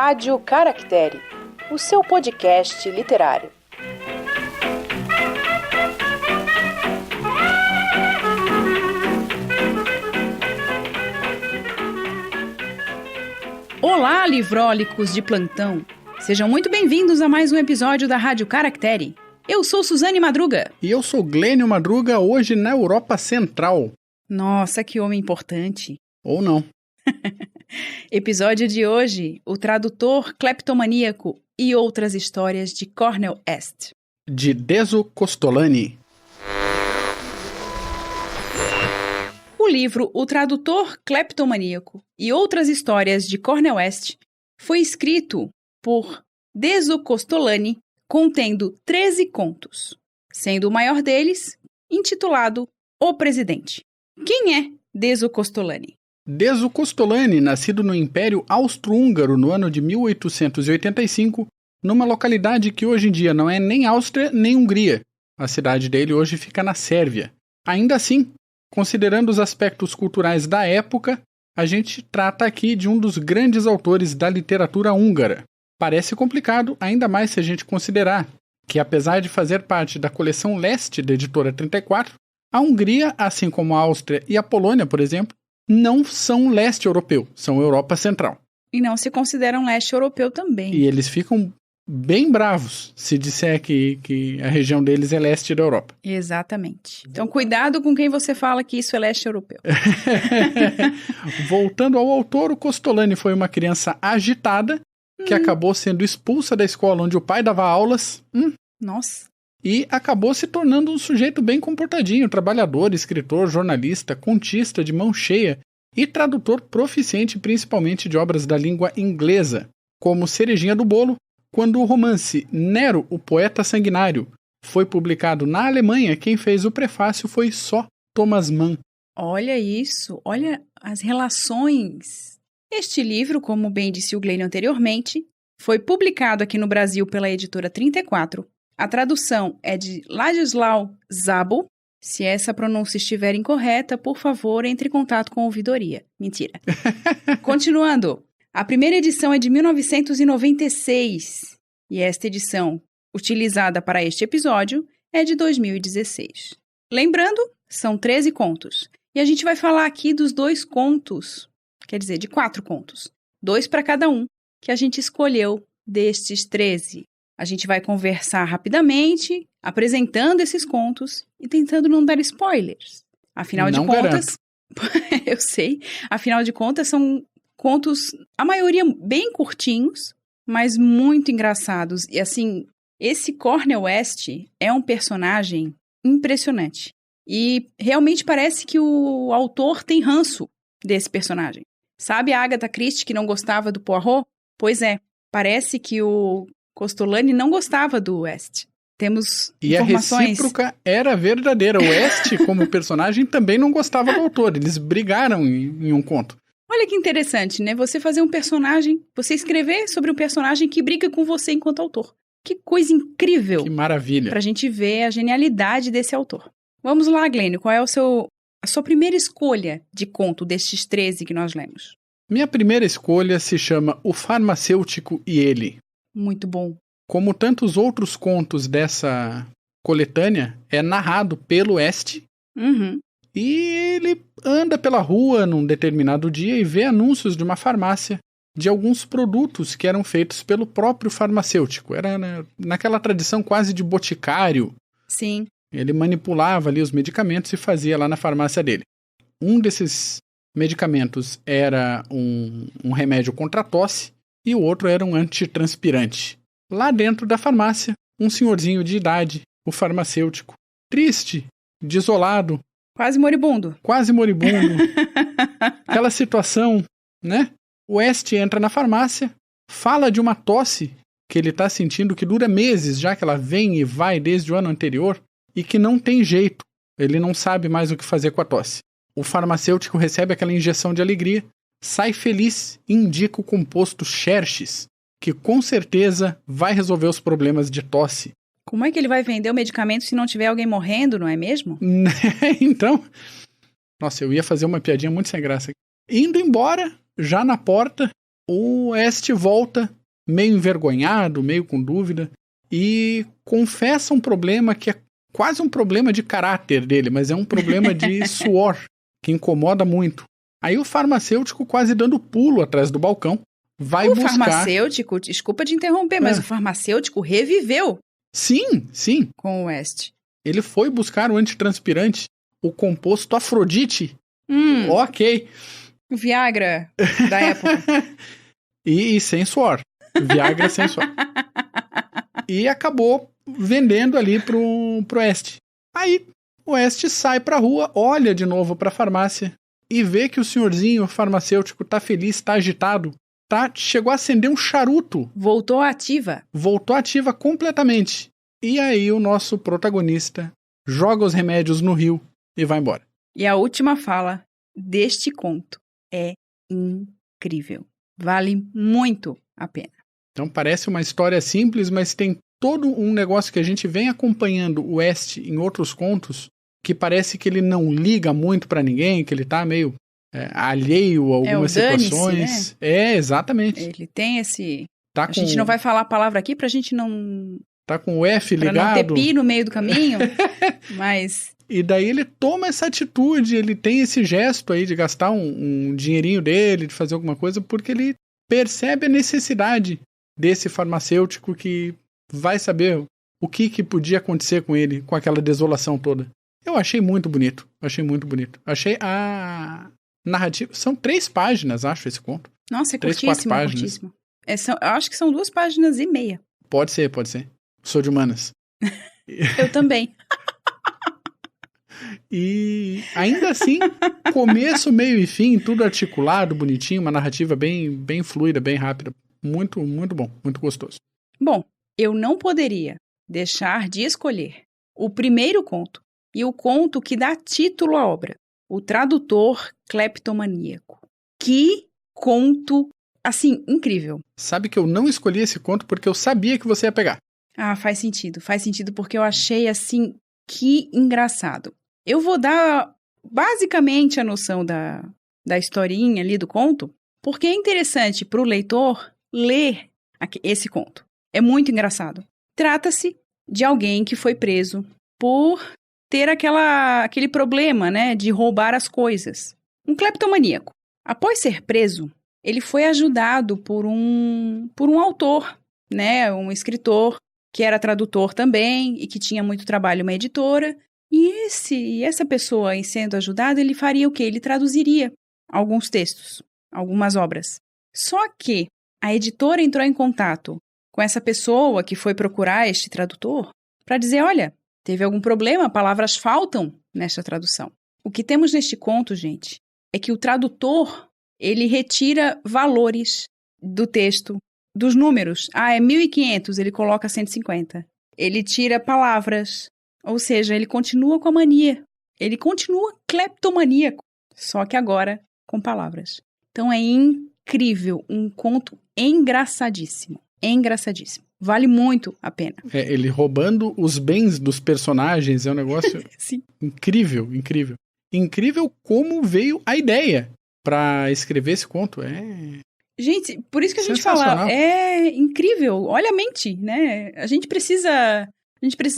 Rádio Caractere, o seu podcast literário. Olá, livrólicos de plantão! Sejam muito bem-vindos a mais um episódio da Rádio Caractere. Eu sou Suzane Madruga. E eu sou Glênio Madruga, hoje na Europa Central. Nossa, que homem importante. Ou não. Episódio de hoje, o tradutor cleptomaníaco e outras histórias de Cornel Est. De Deso Costolani. O livro O Tradutor Cleptomaníaco e Outras Histórias de Cornel Est foi escrito por Deso Costolani, contendo 13 contos, sendo o maior deles intitulado O Presidente. Quem é Deso Costolani? Deso Costolani, nascido no Império Austro-Húngaro no ano de 1885, numa localidade que hoje em dia não é nem Áustria nem Hungria. A cidade dele hoje fica na Sérvia. Ainda assim, considerando os aspectos culturais da época, a gente trata aqui de um dos grandes autores da literatura húngara. Parece complicado, ainda mais se a gente considerar que, apesar de fazer parte da coleção Leste da editora 34, a Hungria, assim como a Áustria e a Polônia, por exemplo, não são leste europeu, são Europa Central. E não se consideram leste europeu também. E eles ficam bem bravos se disser que a região deles é leste da Europa. Exatamente. Então, cuidado com quem você fala que isso é leste europeu. Voltando ao autor, o Costolani foi uma criança agitada que acabou sendo expulsa da escola onde o pai dava aulas. Nossa. E acabou se tornando um sujeito bem comportadinho, trabalhador, escritor, jornalista, contista de mão cheia e tradutor proficiente principalmente de obras da língua inglesa, como cerejinha do bolo, quando o romance Nero, o Poeta Sanguinário, foi publicado na Alemanha, quem fez o prefácio foi só Thomas Mann. Olha isso, olha as relações. Este livro, como bem disse o Glênio anteriormente, foi publicado aqui no Brasil pela editora 34. A tradução é de Ladislau Szabo. Se essa pronúncia estiver incorreta, por favor, entre em contato com a ouvidoria. Mentira. Continuando. A primeira edição é de 1996 e esta edição, utilizada para este episódio, é de 2016. Lembrando, são 13 contos. E a gente vai falar aqui dos 2 contos, quer dizer, de 4 contos. 2 para cada um, que a gente escolheu destes 13. A gente vai conversar rapidamente, apresentando esses contos e tentando não dar spoilers. Afinal de contas, eu sei, afinal de contas são contos, a maioria bem curtinhos, mas muito engraçados. E assim, esse Cornel Est é um personagem impressionante. E realmente parece que o autor tem ranço desse personagem. Sabe a Agatha Christie que não gostava do Poirot? Pois é, parece que o Costolani não gostava do Est. Temos informações... E a recíproca era verdadeira. O Est, como personagem, também não gostava do autor. Eles brigaram em um conto. Olha que interessante, né? Você fazer um personagem, você escrever sobre um personagem que briga com você enquanto autor. Que coisa incrível! Que maravilha! Pra gente ver a genialidade desse autor. Vamos lá, Glênio, qual é a sua primeira escolha de conto destes 13 que nós lemos? Minha primeira escolha se chama O Farmacêutico e Ele. Muito bom. Como tantos outros contos dessa coletânea, é narrado pelo Est. E ele anda pela rua num determinado dia e vê anúncios de uma farmácia de alguns produtos que eram feitos pelo próprio farmacêutico. Era naquela tradição quase de boticário. Sim. Ele manipulava ali os medicamentos e fazia lá na farmácia dele. Um desses medicamentos era um remédio contra a tosse e o outro era um antitranspirante. Lá dentro da farmácia, um senhorzinho de idade, o farmacêutico, triste, desolado. Quase moribundo. Aquela situação, né? O Est entra na farmácia, fala de uma tosse que ele está sentindo que dura meses, já que ela vem e vai desde o ano anterior, e que não tem jeito. Ele não sabe mais o que fazer com a tosse. O farmacêutico recebe aquela injeção de alegria, sai feliz e indica o composto Xerxes, que com certeza vai resolver os problemas de tosse. Como é que ele vai vender o medicamento se não tiver alguém morrendo, não é mesmo? Então, nossa, eu ia fazer uma piadinha muito sem graça. Indo embora, já na porta, o Est volta meio envergonhado, meio com dúvida, e confessa um problema que é quase um problema de caráter dele, mas é um problema de suor, que incomoda muito. Aí o farmacêutico, quase dando pulo atrás do balcão, vai buscar... O farmacêutico, desculpa te interromper, mas o farmacêutico reviveu. Sim. Com o West. Ele foi buscar o antitranspirante, o composto Afrodite. Ok. O Viagra da época. E sem suor. Viagra sem suor. E acabou vendendo ali pro West. Aí o West sai pra rua, olha de novo pra farmácia e vê que o senhorzinho farmacêutico tá feliz, tá agitado, chegou a acender um charuto. Voltou ativa completamente. E aí o nosso protagonista joga os remédios no rio e vai embora. E a última fala deste conto é incrível. Vale muito a pena. Então parece uma história simples, mas tem todo um negócio que a gente vem acompanhando o West em outros contos, que parece que ele não liga muito pra ninguém, que ele tá meio alheio a algumas situações. Né? Exatamente. Ele tem esse... A gente não vai falar a palavra aqui pra gente não... Tá com o F ligado. Pra não ter pi no meio do caminho, mas... E daí ele toma essa atitude, ele tem esse gesto aí de gastar um dinheirinho dele, de fazer alguma coisa, porque ele percebe a necessidade desse farmacêutico que vai saber o que podia acontecer com ele, com aquela desolação toda. Eu achei muito bonito. Achei a narrativa... São 3 páginas, acho, esse conto. Nossa, é 3, curtíssimo, 4 páginas. curtíssimo. Eu acho que são 2 páginas e meia. Pode ser. Sou de humanas. Eu também. E ainda assim, começo, meio e fim, tudo articulado, bonitinho, uma narrativa bem fluida, bem rápida. Muito, muito bom, muito gostoso. Bom, eu não poderia deixar de escolher o primeiro conto e o conto que dá título à obra, O Tradutor Cleptomaníaco. Que conto, assim, incrível. Sabe que eu não escolhi esse conto porque eu sabia que você ia pegar. Ah, faz sentido porque eu achei, assim, que engraçado. Eu vou dar basicamente a noção da historinha ali do conto, porque é interessante para o leitor ler esse conto. É muito engraçado. Trata-se de alguém que foi preso por ter aquele problema, né, de roubar as coisas. Um cleptomaníaco. Após ser preso, ele foi ajudado por um autor, né, um escritor que era tradutor também e que tinha muito trabalho, uma editora. E essa pessoa, em sendo ajudada, ele faria o quê? Ele traduziria alguns textos, algumas obras. Só que a editora entrou em contato com essa pessoa que foi procurar este tradutor para dizer, olha, teve algum problema, palavras faltam nesta tradução. O que temos neste conto, gente, é que o tradutor, ele retira valores do texto, dos números. É 1.500, ele coloca 150. Ele tira palavras, ou seja, ele continua com a mania. Ele continua cleptomaníaco, só que agora com palavras. Então é incrível, um conto engraçadíssimo. Vale muito a pena. Ele roubando os bens dos personagens é um negócio Sim. Incrível. Incrível como veio a ideia para escrever esse conto. Gente, por isso que a gente fala, é incrível. Olha a mente, né? A gente precisa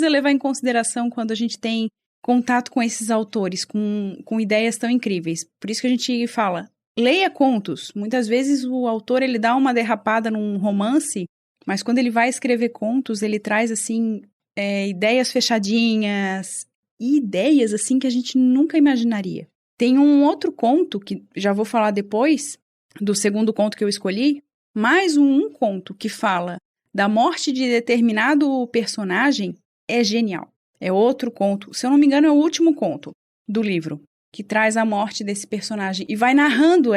levar em consideração quando a gente tem contato com esses autores, com ideias tão incríveis. Por isso que a gente fala, leia contos. Muitas vezes o autor ele dá uma derrapada num romance, mas quando ele vai escrever contos, ele traz assim ideias fechadinhas e ideias assim que a gente nunca imaginaria. Tem um outro conto que já vou falar depois do segundo conto que eu escolhi, mais um conto que fala da morte de determinado personagem é genial. É outro conto, se eu não me engano é o último conto do livro, que traz a morte desse personagem e vai narrando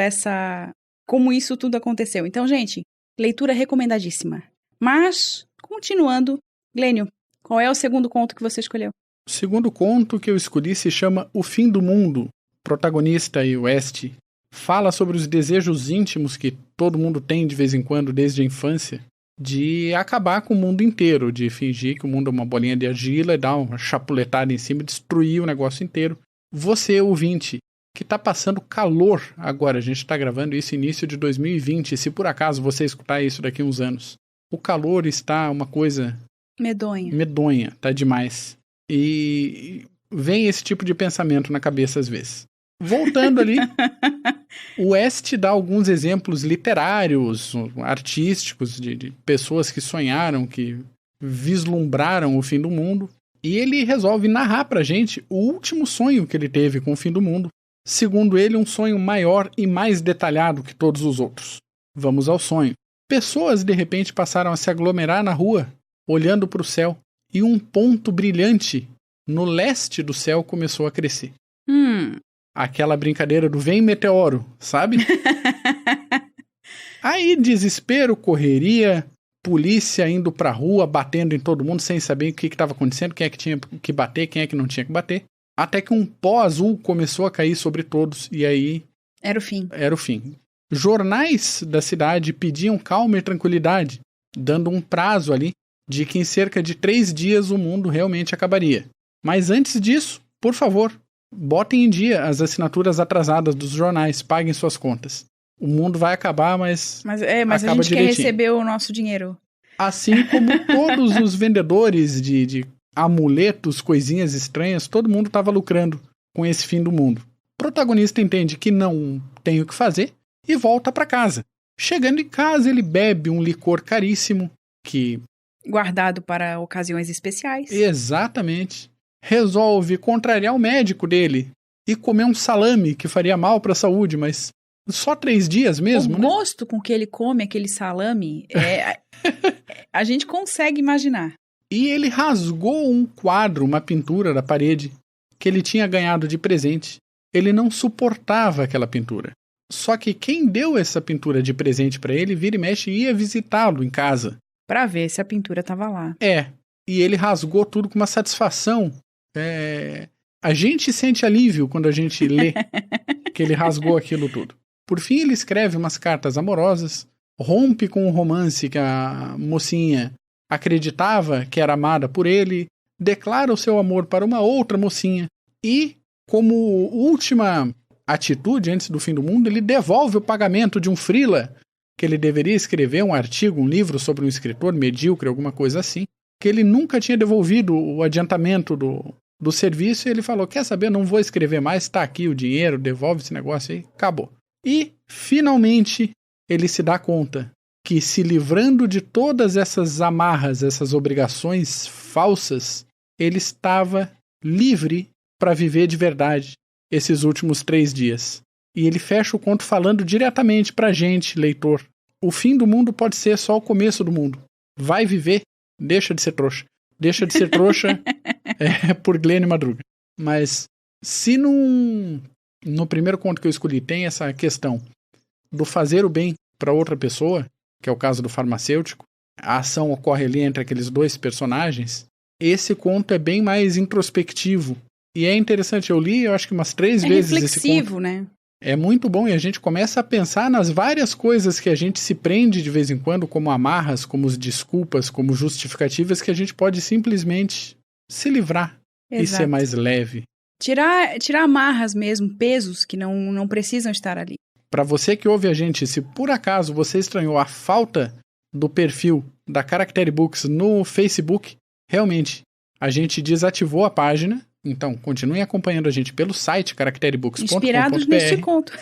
como isso tudo aconteceu. Então, gente, leitura recomendadíssima. Mas, continuando, Glênio, qual é o segundo conto que você escolheu? O segundo conto que eu escolhi se chama O Fim do Mundo. Protagonista aí, West, fala sobre os desejos íntimos que todo mundo tem de vez em quando, desde a infância, de acabar com o mundo inteiro, de fingir que o mundo é uma bolinha de argila e dar uma chapuletada em cima e destruir o negócio inteiro. Você, ouvinte, que está passando calor agora, a gente está gravando isso início de 2020, se por acaso você escutar isso daqui uns anos, o calor está uma coisa medonha, tá demais. E vem esse tipo de pensamento na cabeça às vezes. Voltando ali, o West dá alguns exemplos literários, artísticos, de pessoas que sonharam, que vislumbraram o fim do mundo. E ele resolve narrar pra gente o último sonho que ele teve com o fim do mundo. Segundo ele, um sonho maior e mais detalhado que todos os outros. Vamos ao sonho. Pessoas, de repente, passaram a se aglomerar na rua, olhando para o céu, e um ponto brilhante no leste do céu começou a crescer. Aquela brincadeira do vem meteoro, sabe? Aí, desespero, correria, polícia indo pra rua, batendo em todo mundo, sem saber o que estava acontecendo, quem é que tinha que bater, quem é que não tinha que bater. Até que um pó azul começou a cair sobre todos, e aí... Era o fim. Jornais da cidade pediam calma e tranquilidade, dando um prazo ali de que em cerca de 3 dias o mundo realmente acabaria. Mas antes disso, por favor, botem em dia as assinaturas atrasadas dos jornais, paguem suas contas. O mundo vai acabar, mas a gente quer receber o nosso dinheiro. Assim como todos os vendedores de amuletos, coisinhas estranhas, todo mundo estava lucrando com esse fim do mundo. O protagonista entende que não tem o que fazer e volta para casa. Chegando em casa, ele bebe um licor caríssimo que... guardado para ocasiões especiais. Exatamente. Resolve contrariar o médico dele e comer um salame que faria mal para a saúde, mas só 3 dias mesmo, o gosto com que ele come aquele salame, a gente consegue imaginar. E ele rasgou um quadro, uma pintura da parede, que ele tinha ganhado de presente. Ele não suportava aquela pintura. Só que quem deu essa pintura de presente para ele, vira e mexe, ia visitá-lo em casa. Pra ver se a pintura tava lá. E ele rasgou tudo com uma satisfação. A gente sente alívio quando a gente lê que ele rasgou aquilo tudo. Por fim, ele escreve umas cartas amorosas, rompe com um romance que a mocinha acreditava que era amada por ele, declara o seu amor para uma outra mocinha e, como última atitude antes do fim do mundo, ele devolve o pagamento de um freela que ele deveria escrever um artigo, um livro sobre um escritor medíocre, alguma coisa assim, que ele nunca tinha devolvido o adiantamento do serviço, e ele falou, quer saber, não vou escrever mais, tá aqui o dinheiro, devolve esse negócio aí, acabou. E, finalmente, ele se dá conta que, se livrando de todas essas amarras, essas obrigações falsas, ele estava livre para viver de verdade esses últimos 3 dias. E ele fecha o conto falando diretamente pra gente, leitor. O fim do mundo pode ser só o começo do mundo. Vai viver, deixa de ser trouxa. Deixa de ser trouxa por Glênio Madruga. Mas se no primeiro conto que eu escolhi tem essa questão do fazer o bem para outra pessoa, que é o caso do farmacêutico, a ação ocorre ali entre aqueles 2 personagens, esse conto é bem mais introspectivo. E é interessante, eu li, eu acho que umas 3 vezes esse conto. É reflexivo, né? É muito bom, e a gente começa a pensar nas várias coisas que a gente se prende de vez em quando, como amarras, como desculpas, como justificativas, que a gente pode simplesmente se livrar. Exato. E ser mais leve. Tirar amarras mesmo, pesos que não precisam estar ali. Para você que ouve a gente, se por acaso você estranhou a falta do perfil da Caractere Books no Facebook, realmente, a gente desativou a página. Então, continuem acompanhando a gente pelo site caracterebooks.com.br. Inspirados neste conto.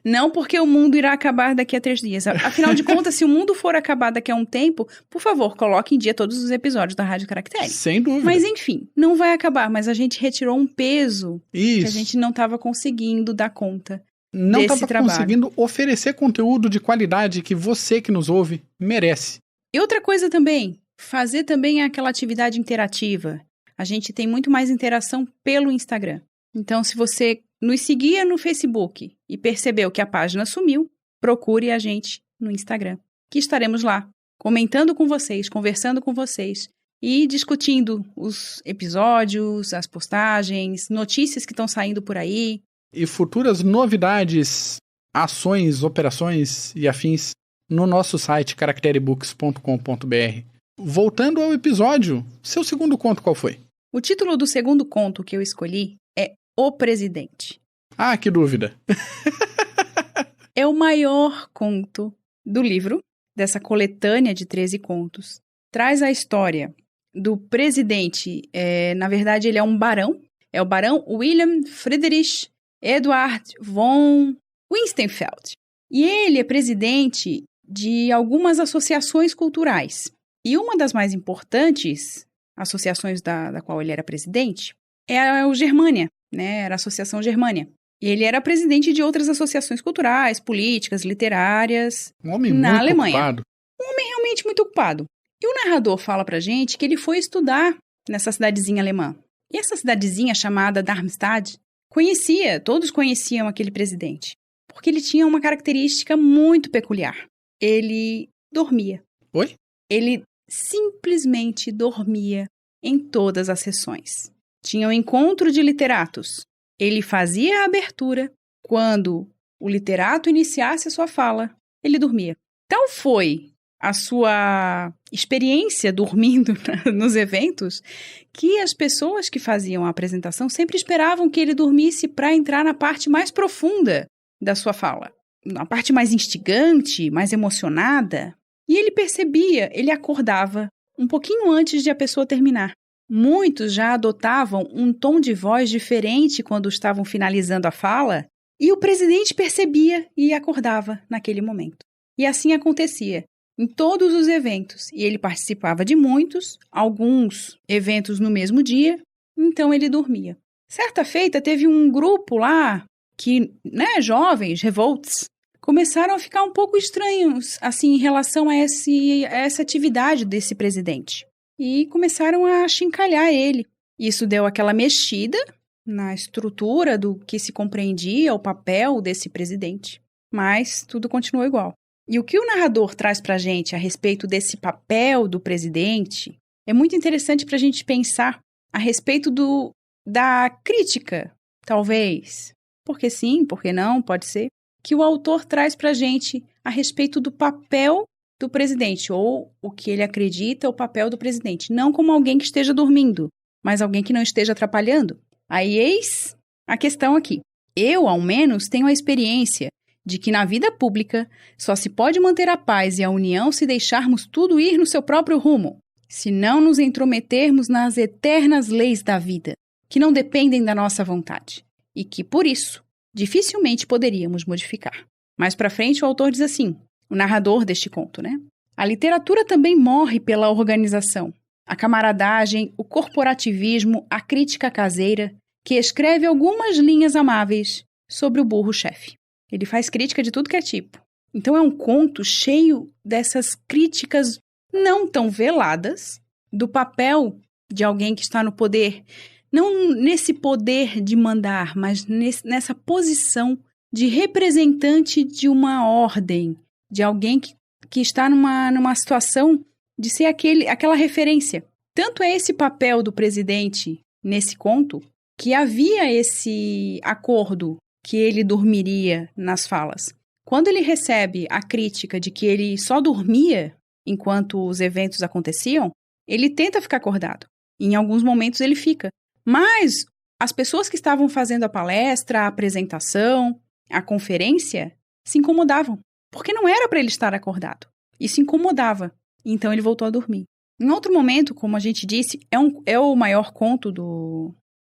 Não porque o mundo irá acabar daqui a 3 dias. Afinal de contas, se o mundo for acabar daqui a um tempo, por favor, coloque em dia todos os episódios da Rádio Caractere. Sem dúvida. Mas enfim, não vai acabar, mas a gente retirou um peso que a gente não estava conseguindo dar conta não desse estava trabalho. Conseguindo oferecer conteúdo de qualidade que você que nos ouve merece. E outra coisa também, fazer também aquela atividade interativa. A gente tem muito mais interação pelo Instagram. Então, se você nos seguia no Facebook e percebeu que a página sumiu, procure a gente no Instagram, que estaremos lá, comentando com vocês, conversando com vocês e discutindo os episódios, as postagens, notícias que estão saindo por aí. E futuras novidades, ações, operações e afins no nosso site caracterebooks.com.br. Voltando ao episódio, seu segundo conto qual foi? O título do segundo conto que eu escolhi é O Presidente. Ah, que dúvida! É o maior conto do livro dessa coletânea de 13 contos, traz a história do presidente, na verdade ele é um barão, é o barão William Friedrich Eduard von Winstenfeld. E ele é presidente de algumas associações culturais. E uma das mais importantes associações da qual ele era presidente é o Germânia, né? Era a Associação Germânia. E ele era presidente de outras associações culturais, políticas, literárias Um homem na muito Alemanha. ocupado. Um homem realmente muito ocupado. E o narrador fala pra gente que ele foi estudar nessa cidadezinha alemã. E essa cidadezinha chamada Darmstadt todos conheciam aquele presidente, porque ele tinha uma característica muito peculiar. Ele dormia. Oi? Ele simplesmente dormia em todas as sessões. Tinha um encontro de literatos. Ele fazia a abertura. Quando o literato iniciasse a sua fala, ele dormia. Tal foi a sua experiência dormindo nos eventos, que as pessoas que faziam a apresentação sempre esperavam que ele dormisse para entrar na parte mais profunda da sua fala, na parte mais instigante, mais emocionada. E ele percebia, ele acordava um pouquinho antes de a pessoa terminar. Muitos já adotavam um tom de voz diferente quando estavam finalizando a fala, e o presidente percebia e acordava naquele momento. E assim acontecia em todos os eventos, e ele participava de muitos, alguns eventos no mesmo dia, então ele dormia. Certa feita, teve um grupo lá que, jovens, revolts, começaram a ficar um pouco estranhos, assim, em relação a essa atividade desse presidente. E começaram a achincalhar ele. Isso deu aquela mexida na estrutura do que se compreendia o papel desse presidente. Mas tudo continuou igual. E o que o narrador traz para a gente a respeito desse papel do presidente é muito interessante para a gente pensar a respeito da crítica, talvez. Porque sim, porque não, pode ser. Que o autor traz para a gente a respeito do papel do presidente, ou o que ele acredita, o papel do presidente. Não como alguém que esteja dormindo, mas alguém que não esteja atrapalhando. Aí eis a questão aqui. Eu, ao menos, tenho a experiência de que na vida pública só se pode manter a paz e a união se deixarmos tudo ir no seu próprio rumo, se não nos intrometermos nas eternas leis da vida, que não dependem da nossa vontade, e que, por isso, dificilmente poderíamos modificar. Mais para frente, o autor diz assim, o narrador deste conto, né? A literatura também morre pela organização, a camaradagem, o corporativismo, a crítica caseira, que escreve algumas linhas amáveis sobre o burro-chefe. Ele faz crítica de tudo que é tipo. Então é um conto cheio dessas críticas não tão veladas do papel de alguém que está no poder, não nesse poder de mandar, mas nessa posição de representante de uma ordem, de alguém que está numa situação de ser aquela referência. Tanto é esse papel do presidente nesse conto, que havia esse acordo que ele dormiria nas falas. Quando ele recebe a crítica de que ele só dormia enquanto os eventos aconteciam, ele tenta ficar acordado. Em alguns momentos ele fica. Mas as pessoas que estavam fazendo a palestra, a apresentação, a conferência, se incomodavam. Porque não era para ele estar acordado. Isso incomodava. Então ele voltou a dormir. Em outro momento, como a gente disse, é o maior conto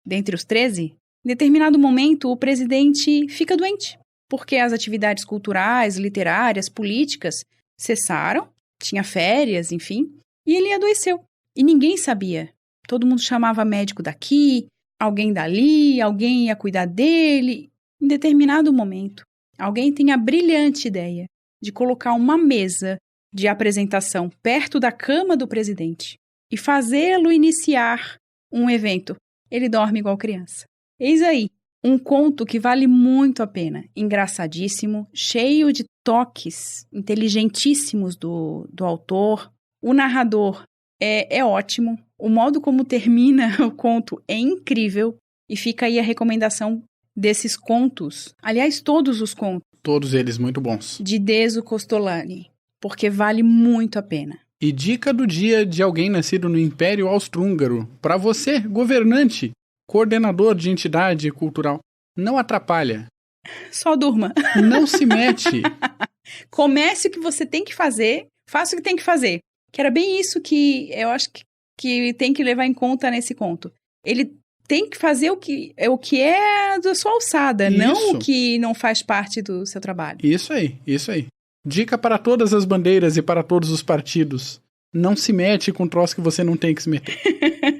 dentre os 13. Em determinado momento, o presidente fica doente, porque as atividades culturais, literárias, políticas cessaram, tinha férias, enfim, e ele adoeceu. E ninguém sabia. Todo mundo chamava médico daqui, alguém dali, alguém ia cuidar dele. Em determinado momento, alguém tem a brilhante ideia de colocar uma mesa de apresentação perto da cama do presidente e fazê-lo iniciar um evento. Ele dorme igual criança. Eis aí, um conto que vale muito a pena, engraçadíssimo, cheio de toques inteligentíssimos do autor. O narrador é ótimo, o modo como termina o conto é incrível e fica aí a recomendação desses contos, aliás, todos os contos. Todos eles muito bons. De Deso Costolani, porque vale muito a pena. E dica do dia de alguém nascido no Império Austro-Húngaro. Para você, governante, coordenador de entidade cultural, não atrapalha. Só durma. Não se mete. Comece o que você tem que fazer, Faça o que tem que fazer. Que era bem isso que eu acho que tem que levar em conta nesse conto. Ele tem que fazer o que é da sua alçada, não o que não faz parte do seu trabalho. Isso aí. Dica para todas as bandeiras e para todos os partidos. Não se mete com um troço que você não tem que se meter.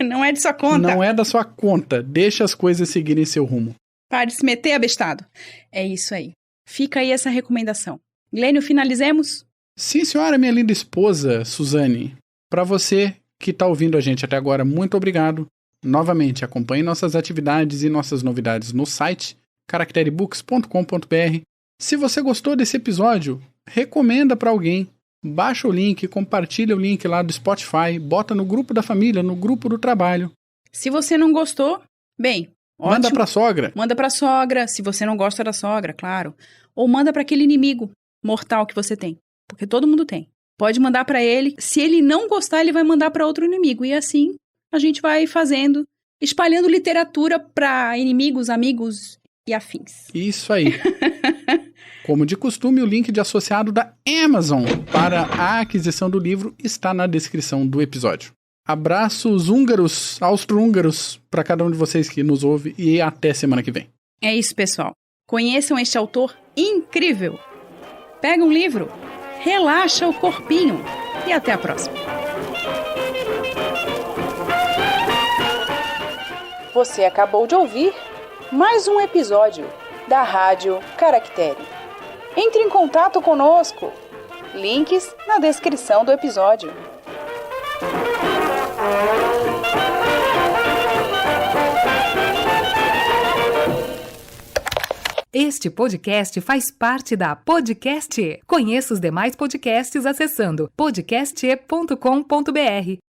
Não é de sua conta. Não é da sua conta. Deixa as coisas seguirem seu rumo. Pare de se meter, abestado. É isso aí. Fica aí essa recomendação. Glênio, finalizemos? Sim, senhora, minha linda esposa, Suzane. Para você que está ouvindo a gente até agora, muito obrigado. Novamente, acompanhe nossas atividades e nossas novidades no site caracterebooks.com.br. Se você gostou desse episódio, recomenda para alguém. Baixa o link, compartilha o link lá do Spotify, bota no grupo da família, no grupo do trabalho. Se você não gostou, bem, ótimo. Manda pra sogra. Manda pra sogra, se você não gosta da sogra, claro. Ou manda pra aquele inimigo mortal que você tem, porque todo mundo tem. Pode mandar pra ele. Se ele não gostar, ele vai mandar pra outro inimigo. E assim a gente vai fazendo, espalhando literatura pra inimigos, amigos e afins. Isso aí. Como de costume, o link de associado da Amazon para a aquisição do livro está na descrição do episódio. Abraços húngaros, austro-húngaros, para cada um de vocês que nos ouve e até semana que vem. É isso, pessoal. Conheçam este autor incrível. Pega um livro, relaxa o corpinho e até a próxima. Você acabou de ouvir mais um episódio da Rádio Caractere. Entre em contato conosco. Links na descrição do episódio. Este podcast faz parte da Podcast E. Conheça os demais podcasts acessando podcast.com.br.